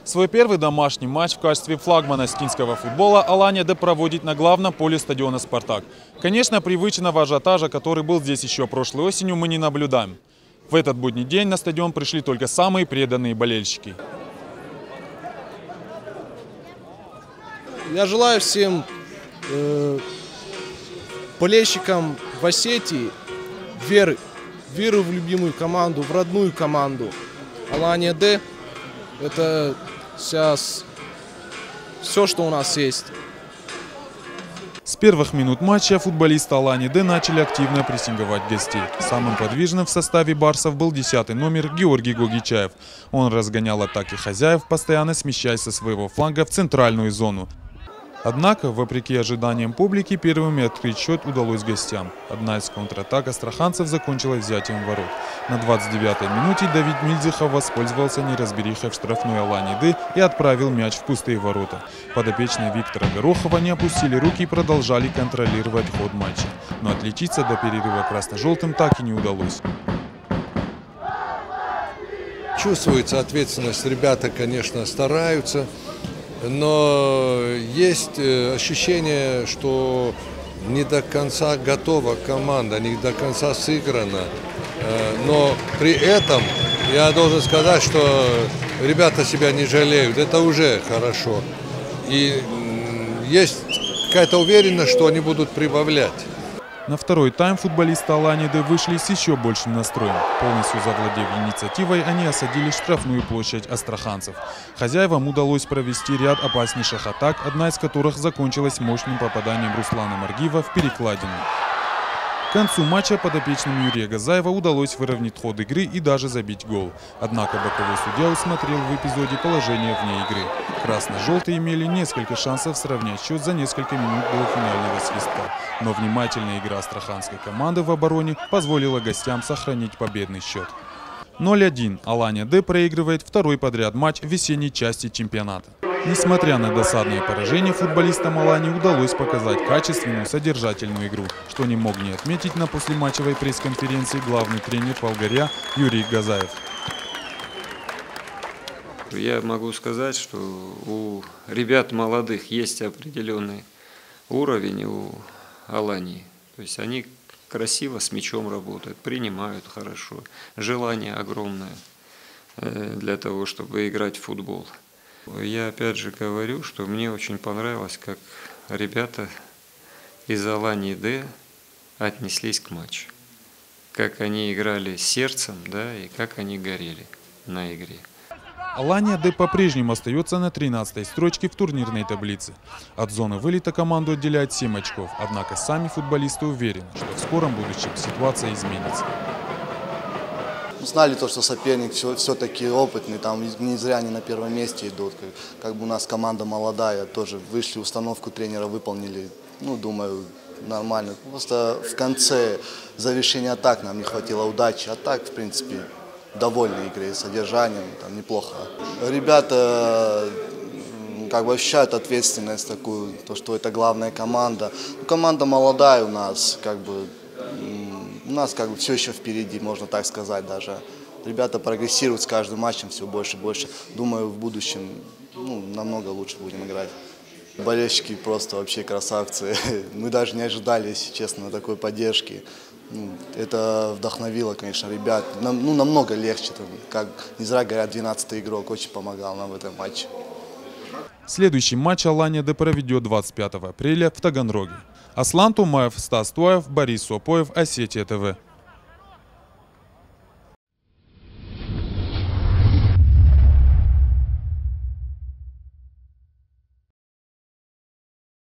Свой первый домашний матч в качестве флагмана скинского футбола Алания-Д проводит на главном поле стадиона «Спартак». Конечно, привычного ажиотажа, который был здесь еще прошлой осенью, мы не наблюдаем. В этот будний день на стадион пришли только самые преданные болельщики. Я желаю всем болельщикам в Осетии веры в любимую команду, в родную команду. Алания-Д – это сейчас все, что у нас есть. С первых минут матча футболисты Алании-Д начали активно прессинговать гостей. Самым подвижным в составе барсов был 10-й номер Георгий Гогичаев. Он разгонял атаки хозяев, постоянно смещаясь со своего фланга в центральную зону. Однако, вопреки ожиданиям публики, первыми открыть счет удалось гостям. Одна из контратак астраханцев закончилась взятием ворот. На 29-й минуте Давид Мильзихов воспользовался неразберихой в штрафной Алании-Д и отправил мяч в пустые ворота. Подопечные Виктора Горохова не опустили руки и продолжали контролировать ход матча. Но отличиться до перерыва красно-желтым так и не удалось. Чувствуется ответственность, ребята, конечно, стараются. Но есть ощущение, что не до конца готова команда, не до конца сыграна. Но при этом я должен сказать, что ребята себя не жалеют. Это уже хорошо. И есть какая-то уверенность, что они будут прибавлять. На второй тайм футболисты Алании-Д вышли с еще большим настроем. Полностью завладев инициативой, они осадили штрафную площадь астраханцев. Хозяевам удалось провести ряд опаснейших атак, одна из которых закончилась мощным попаданием Руслана Маргиева в перекладину. К концу матча подопечным Юрия Газаева удалось выровнять ход игры и даже забить гол. Однако боковой судья усмотрел в эпизоде положение вне игры. Красно-желтые имели несколько шансов сравнять счет за несколько минут до финального свистка. Но внимательная игра астраханской команды в обороне позволила гостям сохранить победный счет. 0-1. Алания-Д проигрывает второй подряд матч в весенней части чемпионата. Несмотря на досадное поражение, футболистам Алании удалось показать качественную, содержательную игру, что не мог не отметить на послематчевой пресс-конференции главный тренер Волгаря Юрий Газаев. Я могу сказать, что у ребят молодых есть определенный уровень у Алании. То есть они красиво с мячом работают, принимают хорошо. Желание огромное для того, чтобы играть в футбол. Я опять же говорю, что мне очень понравилось, как ребята из Алании-Д отнеслись к матчу. Как они играли сердцем, да, и как они горели на игре. Алания-Д по-прежнему остается на 13-й строчке в турнирной таблице. От зоны вылета команду отделяет 7 очков, однако сами футболисты уверены, что в скором будущем ситуация изменится. Знали то, что соперник все-таки опытный, там не зря они на первом месте идут. Как бы у нас команда молодая, тоже вышли, установку тренера выполнили, ну, думаю, нормально. Просто в конце завершения атак нам не хватило удачи, а так, в принципе, довольны игрой, содержанием, там неплохо. Ребята как бы ощущают ответственность такую, то, что это главная команда. Ну, команда молодая у нас, как бы все еще впереди, можно так сказать даже. Ребята прогрессируют с каждым матчем все больше и больше. Думаю, в будущем намного лучше будем играть. Болельщики просто вообще красавцы. Мы даже не ожидали, если честно, такой поддержки. Это вдохновило, конечно, ребят. Намного легче. Как не зря говорят, 12-й игрок очень помогал нам в этом матче. Следующий матч Алания-Д проведет 25 апреля в Таганроге. Аслан Тумаев, Стас Туаев, Борис Сопоев, Осетия ТВ.